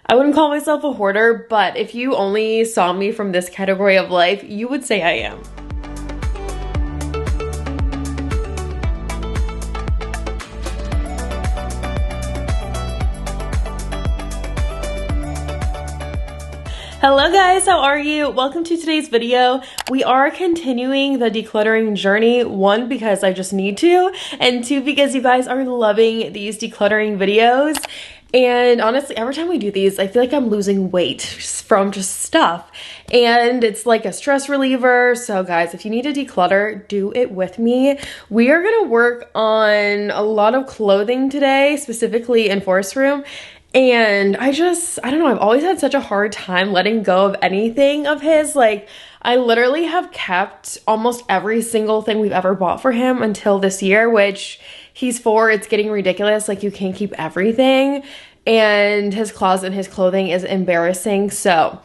I wouldn't call myself a hoarder, but if you only saw me from this category of life, you would say I am. Hello guys, how are you? Welcome to today's video. We are continuing the decluttering journey, one, because I just need to, and two, because you guys are loving these decluttering videos. And honestly, every time we do these, I feel like I'm losing weight from just stuff. And it's like a stress reliever. So guys, if you need to declutter, do it with me. We are gonna work on a lot of clothing today, specifically in Forest Room. And I don't know, I've always had such a hard time letting go of anything of his. Like, I literally have kept almost every single thing we've ever bought for him until this year, which he's 4, it's getting ridiculous. Like, you can't keep everything. And his closet and his clothing is embarrassing. So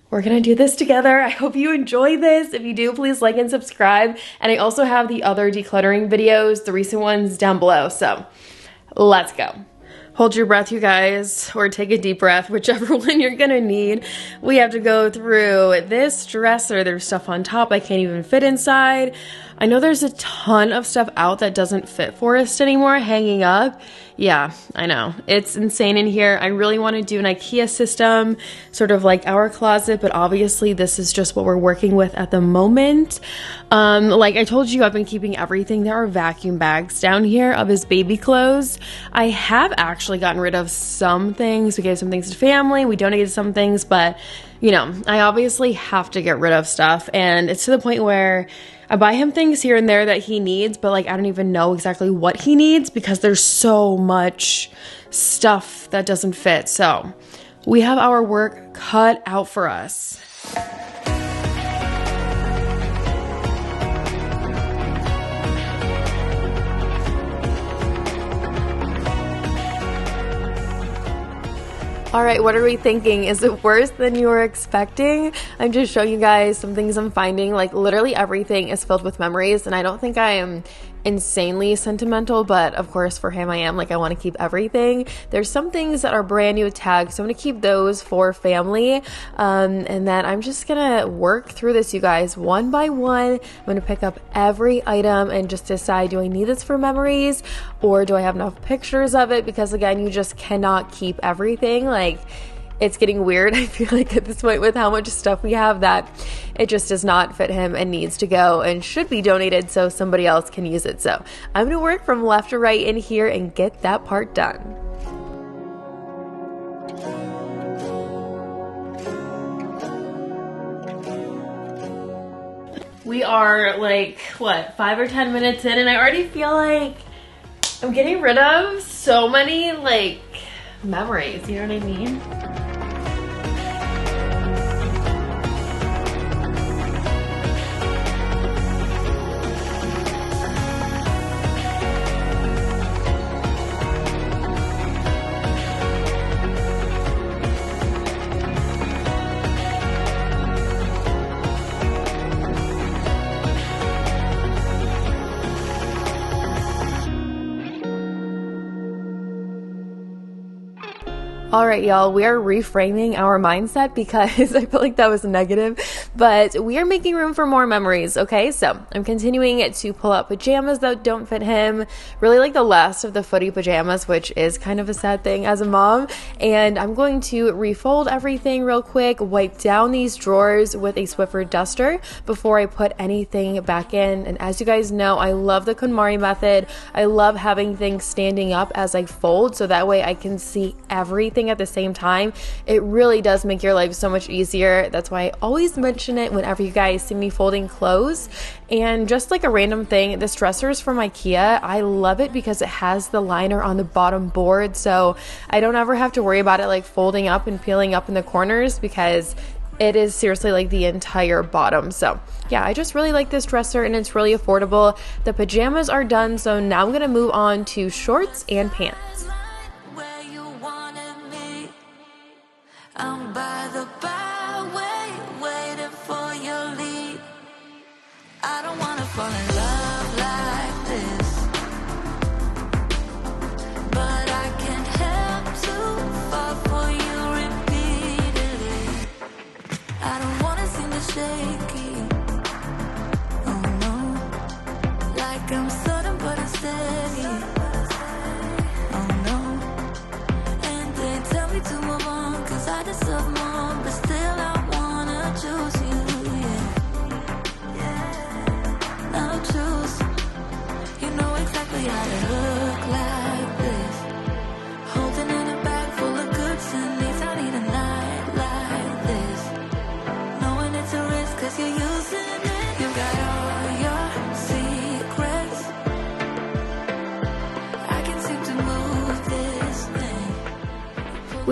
we're gonna do this together. I hope you enjoy this. If you do, please like and subscribe. And I also have the other decluttering videos, the recent ones, down below. So let's go. Hold your breath, you guys, or take a deep breath, whichever one you're gonna need. We have to go through this dresser. There's stuff on top I can't even fit inside. I know there's a ton of stuff out that doesn't fit Forest anymore hanging up. Yeah, I know. It's insane in here. I really want to do an IKEA system, sort of like our closet, but obviously this is just what we're working with at the moment. Like I told you, I've been keeping everything. There are vacuum bags down here of his baby clothes. I have actually gotten rid of some things. We gave some things to family. We donated some things, but you know, I obviously have to get rid of stuff. And it's to the point where I buy him things here and there that he needs, but like I don't even know exactly what he needs because there's so much stuff that doesn't fit. So we have our work cut out for us. All right, what are we thinking? Is it worse than you were expecting? I'm just showing you guys some things I'm finding. Like literally everything is filled with memories, and I don't think I am insanely sentimental, but of course for him I am. Like I want to keep everything. There's some things that are brand new tags, so I'm gonna keep those for family, and then I'm just gonna work through this, you guys, one by one. I'm gonna pick up every item and just decide, do I need this for memories or do I have enough pictures of it? Because again, you just cannot keep everything. Like, it's getting weird, I feel like, at this point with how much stuff we have that it just does not fit him and needs to go and should be donated so somebody else can use it. So I'm going to work from left to right in here and get that part done. We are like, what, 5 or 10 minutes in, and I already feel like I'm getting rid of so many like memories, you know what I mean? All right, y'all, we are reframing our mindset because I feel like that was negative, but we are making room for more memories, okay? So I'm continuing to pull out pajamas that don't fit him, really like the last of the footy pajamas, which is kind of a sad thing as a mom, and I'm going to refold everything real quick, wipe down these drawers with a Swiffer duster before I put anything back in. And as you guys know, I love the KonMari method. I love having things standing up as I fold, so that way I can see everything at the same time. It really does make your life so much easier. That's why I always mention it whenever you guys see me folding clothes. And just like a random thing, this dresser is from IKEA. I love it because it has the liner on the bottom board, so I don't ever have to worry about it like folding up and peeling up in the corners because it is seriously like the entire bottom. So yeah, I just really like this dresser and it's really affordable. The pajamas are done, so now I'm gonna move on to shorts and pants. I'm by the byway, waiting for your lead. I don't wanna fall in love like this, but I can't help to fall for you, repeat.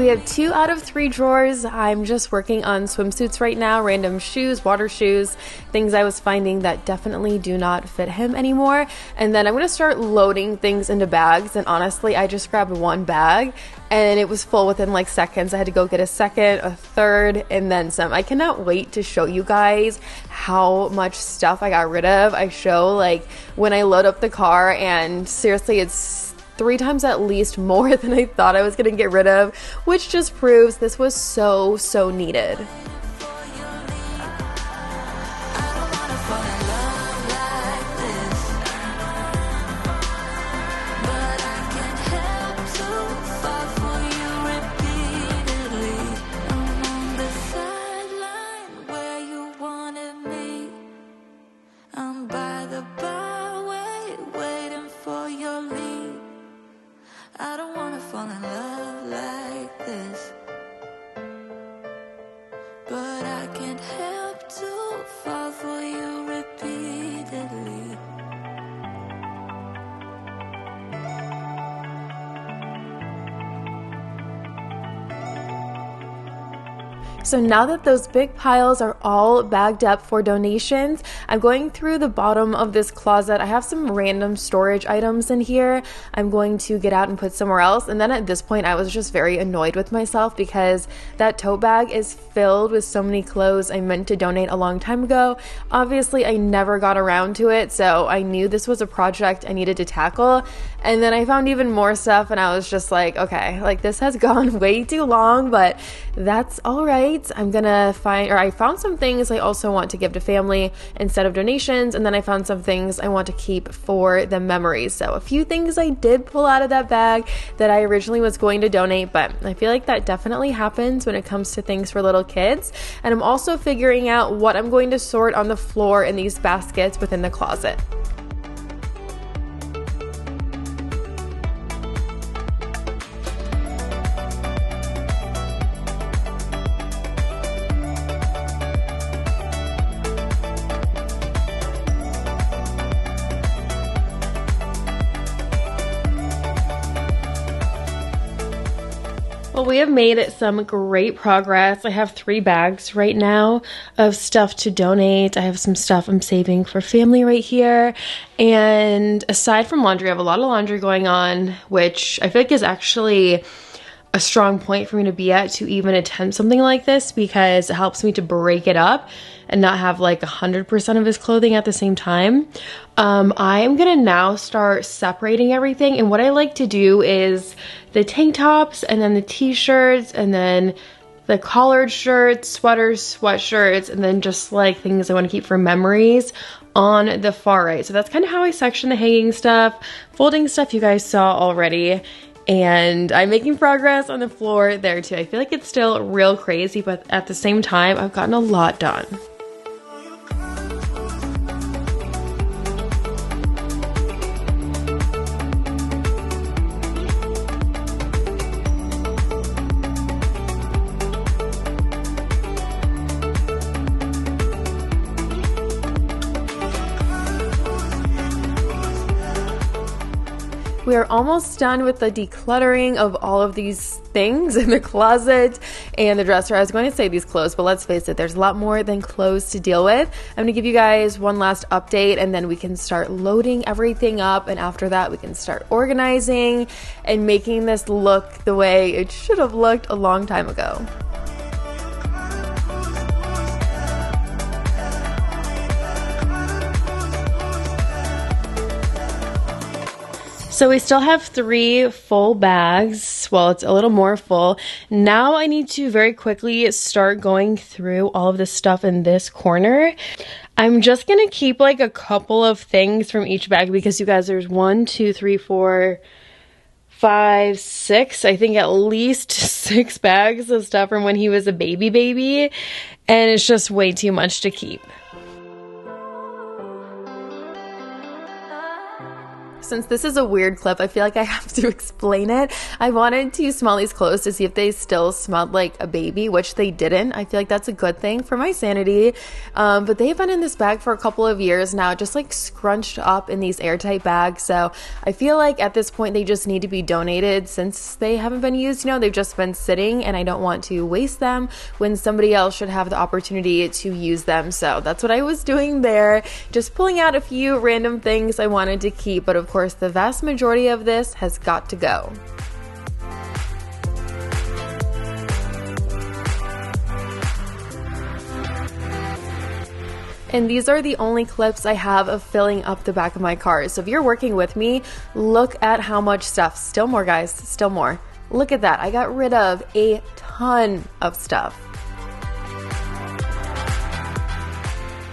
we have 2 out of 3 drawers. I'm just working on swimsuits right now, random shoes, water shoes, things I was finding that definitely do not fit him anymore. And then I'm going to start loading things into bags. And honestly, I just grabbed 1 bag and it was full within like seconds. I had to go get a second, a third, and then some. I cannot wait to show you guys how much stuff I got rid of. I show like when I load up the car, and seriously, it's 3 times at least more than I thought I was going to get rid of, which just proves this was so needed. I don't wanna fall in love like this, but I can't help to fall for you repeatedly. So now that those big piles are all bagged up for donations, I'm going through the bottom of this closet. I have some random storage items in here I'm going to get out and put somewhere else. And then at this point, I was just very annoyed with myself because that tote bag is filled with so many clothes I meant to donate a long time ago. Obviously, I never got around to it, so I knew this was a project I needed to tackle. And then I found even more stuff and I was just like, okay, like this has gone way too long, but that's all right. I found some things I also want to give to family instead of donations, and then I found some things I want to keep for the memories. So a few things I did pull out of that bag that I originally was going to donate, but I feel like that definitely happens when it comes to things for little kids. And I'm also figuring out what I'm going to sort on the floor in these baskets within the closet. Well, we have made some great progress. I have 3 bags right now of stuff to donate. I have some stuff I'm saving for family right here. And aside from laundry, I have a lot of laundry going on, which I feel like is actually a strong point for me to be at to even attempt something like this, because it helps me to break it up and not have like 100% of his clothing at the same time. I'm gonna now start separating everything, and what I like to do is the tank tops and then the t-shirts and then the collared shirts, sweaters, sweatshirts, and then just like things I want to keep for memories on the far right. So that's kind of how I section the hanging stuff. Folding stuff you guys saw already. And I'm making progress on the floor there too. I feel like it's still real crazy, but at the same time, I've gotten a lot done. We are almost done with the decluttering of all of these things in the closet and the dresser. I was going to say these clothes, but let's face it, there's a lot more than clothes to deal with. I'm going to give you guys one last update, and then we can start loading everything up, and after that we can start organizing and making this look the way it should have looked a long time ago. So we still have 3 full bags. Well, it's a little more full. Now I need to very quickly start going through all of the stuff in this corner. I'm just gonna keep like a couple of things from each bag because you guys, there's 1, 2, 3, 4, 5, 6, I think at least 6 bags of stuff from when he was a baby, and it's just way too much to keep. since this is a weird clip, I feel like I have to explain it. I wanted to smell these clothes to see if they still smelled like a baby, which they didn't. I feel like that's a good thing for my sanity. But they've been in this bag for a couple of years now, just like scrunched up in these airtight bags. So I feel like at this point they just need to be donated since they haven't been used. You know, they've just been sitting and I don't want to waste them when somebody else should have the opportunity to use them. So that's what I was doing there, just pulling out a few random things I wanted to keep, but of course the vast majority of this has got to go. And these are the only clips I have of filling up the back of my car. So if you're working with me, look at how much stuff. Still more, guys, still more. Look at that. I got rid of a ton of stuff.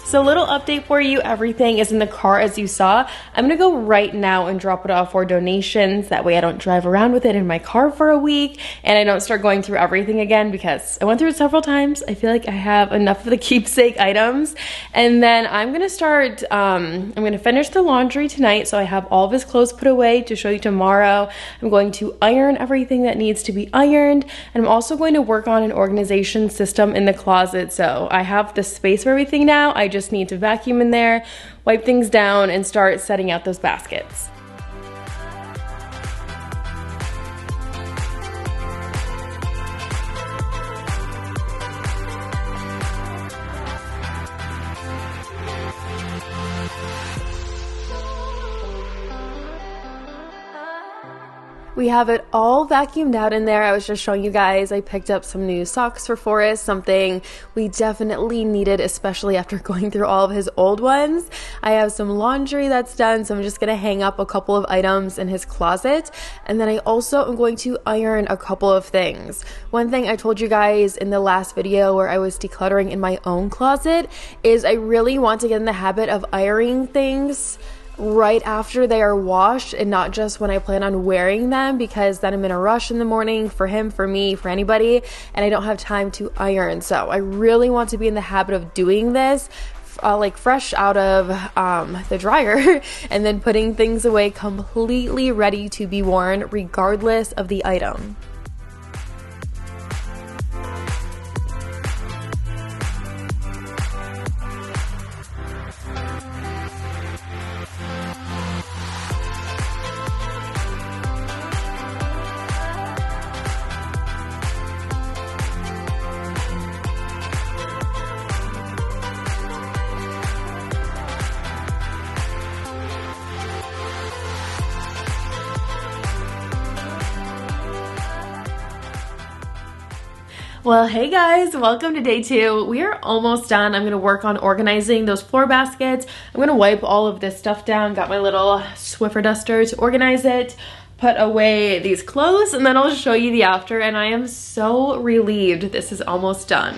So little update for you, everything is in the car as you saw. I'm gonna go right now and drop it off for donations. That way I don't drive around with it in my car for a week and I don't start going through everything again because I went through it several times. I feel like I have enough of the keepsake items. And then I'm gonna start, I'm gonna finish the laundry tonight so I have all of his clothes put away to show you tomorrow. I'm going to iron everything that needs to be ironed. And I'm also going to work on an organization system in the closet. So I have the space for everything now. I just need to vacuum in there, wipe things down, and start setting out those baskets. We have it all vacuumed out in there. I was just showing you guys, I picked up some new socks for Forrest, something we definitely needed, especially after going through all of his old ones. I have some laundry that's done, so I'm just gonna hang up a couple of items in his closet. And then I also am going to iron a couple of things. One thing I told you guys in the last video where I was decluttering in my own closet is I really want to get in the habit of ironing things right after they are washed and not just when I plan on wearing them, because then I'm in a rush in the morning for him, for me, for anybody, and I don't have time to iron. So I really want to be in the habit of doing this like fresh out of the dryer and then putting things away completely ready to be worn regardless of the item. Well, hey guys, welcome to day 2. We are almost done. I'm gonna work on organizing those floor baskets. I'm gonna wipe all of this stuff down. Got my little Swiffer duster to organize it, put away these clothes, and then I'll show you the after. And I am so relieved this is almost done.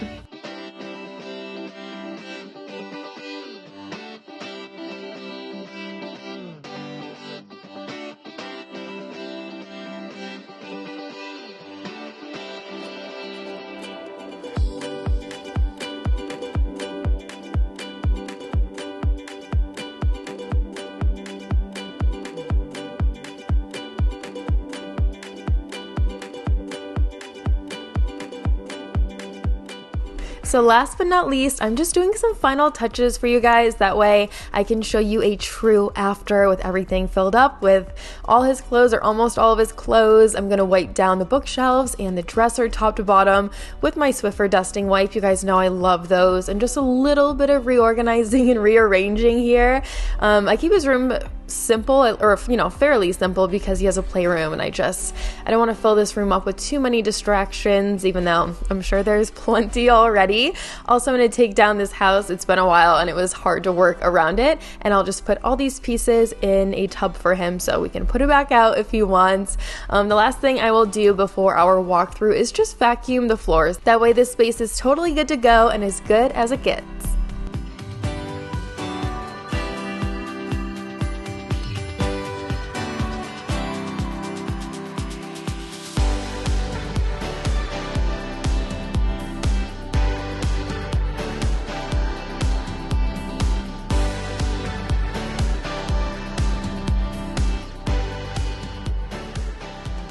So last but not least, I'm just doing some final touches for you guys. That way I can show you a true after with everything filled up with all his clothes or almost all of his clothes. I'm gonna wipe down the bookshelves and the dresser top to bottom with my Swiffer dusting wipe. You guys know I love those. And just a little bit of reorganizing and rearranging here. I keep his room simple, or fairly simple, because he has a playroom, and I don't want to fill this room up with too many distractions, even though I'm sure there's plenty already. Also, I'm going to take down this house. It's been a while and it was hard to work around it, and I'll just put all these pieces in a tub for him so we can put it back out if he wants. The last thing I will do before our walkthrough is just vacuum the floors. That way this space is totally good to go and as good as it gets.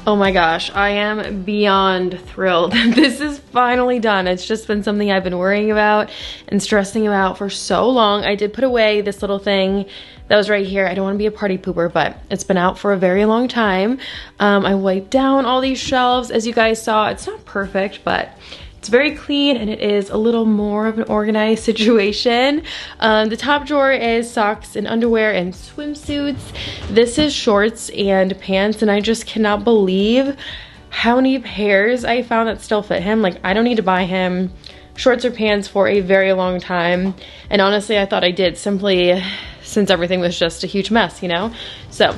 Oh my gosh, I am beyond thrilled. This is finally done. It's just been something I've been worrying about and stressing about for so long. I did put away this little thing that was right here. I don't want to be a party pooper, but it's been out for a very long time. I wiped down all these shelves. As you guys saw, it's not perfect, but it's very clean and it is a little more of an organized situation. The top drawer is socks and underwear and swimsuits. This is shorts and pants, and I just cannot believe how many pairs I found that still fit him. Like, I don't need to buy him shorts or pants for a very long time. And honestly, I thought I did, simply since everything was just a huge mess, you know? So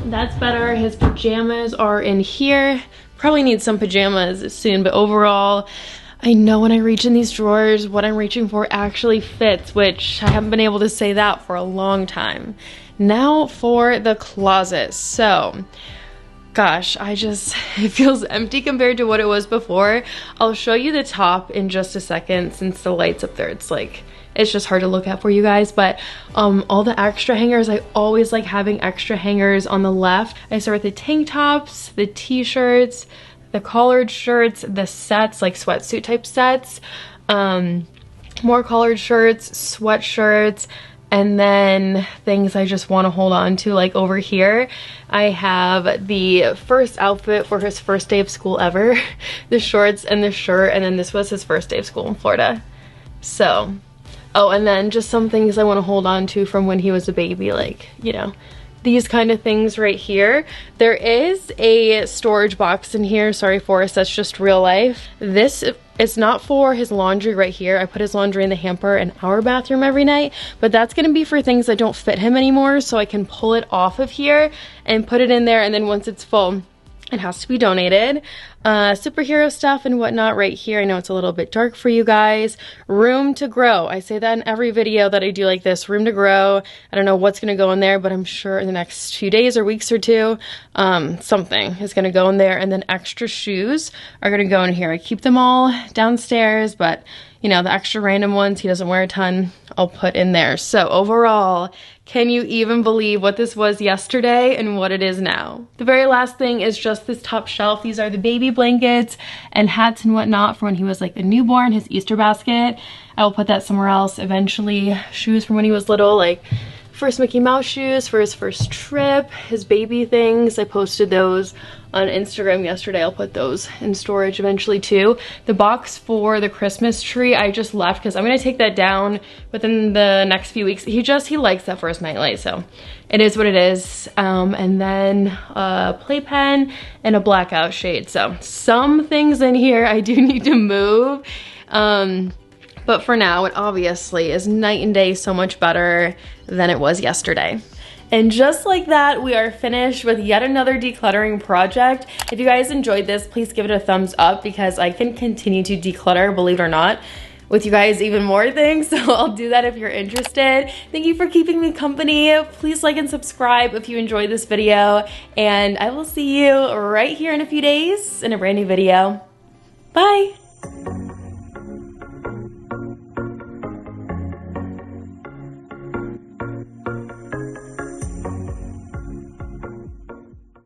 that's better. His pajamas are in here. Probably need some pajamas soon, but overall, I know when I reach in these drawers, what I'm reaching for actually fits, which I haven't been able to say that for a long time. Now for the closet. So, gosh, it feels empty compared to what it was before. I'll show you the top in just a second since the light's up there. It's just hard to look at for you guys, but all the extra hangers, I always like having extra hangers on the left. I start with the tank tops, the t-shirts, the collared shirts, the sets, like sweatsuit type sets, more collared shirts, sweatshirts, and then things I just want to hold on to. Like over here, I have the first outfit for his first day of school ever, the shorts and the shirt, and then this was his first day of school in Florida. So, oh, and then just some things I want to hold on to from when he was a baby, like, you know, these kind of things right here. There is a storage box in here. Sorry, Forrest, that's just real life. This is not for his laundry right here. I put his laundry in the hamper in our bathroom every night, but that's gonna be for things that don't fit him anymore, so I can pull it off of here and put it in there, and then once it's full, it has to be donated. Superhero stuff and whatnot right here. I know it's a little bit dark for you guys. Room to grow. I say that in every video that I do like this. Room to grow. I don't know what's going to go in there, but I'm sure in the next few days or weeks or two, something is going to go in there. And then extra shoes are going to go in here. I keep them all downstairs, but you know, the extra random ones, he doesn't wear a ton, I'll put in there. So overall, can you even believe what this was yesterday and what it is now? The very last thing is just this top shelf. These are the baby blankets and hats and whatnot from when he was like a newborn, his Easter basket. I will put that somewhere else eventually. Shoes from when he was little, like first Mickey Mouse shoes for his first trip, his baby things. I posted those on Instagram yesterday. I'll put those in storage eventually too. The box for the Christmas tree, I just left because I'm gonna take that down within the next few weeks. He likes that first nightlight, so it is what it is. And then a playpen and a blackout shade. So some things in here I do need to move. But for now, it obviously is night and day so much better than it was yesterday. And just like that, we are finished with yet another decluttering project. If you guys enjoyed this, please give it a thumbs up because I can continue to declutter, believe it or not, with you guys even more things. So I'll do that if you're interested. Thank you for keeping me company. Please like and subscribe if you enjoyed this video. And I will see you right here in a few days in a brand new video. Bye.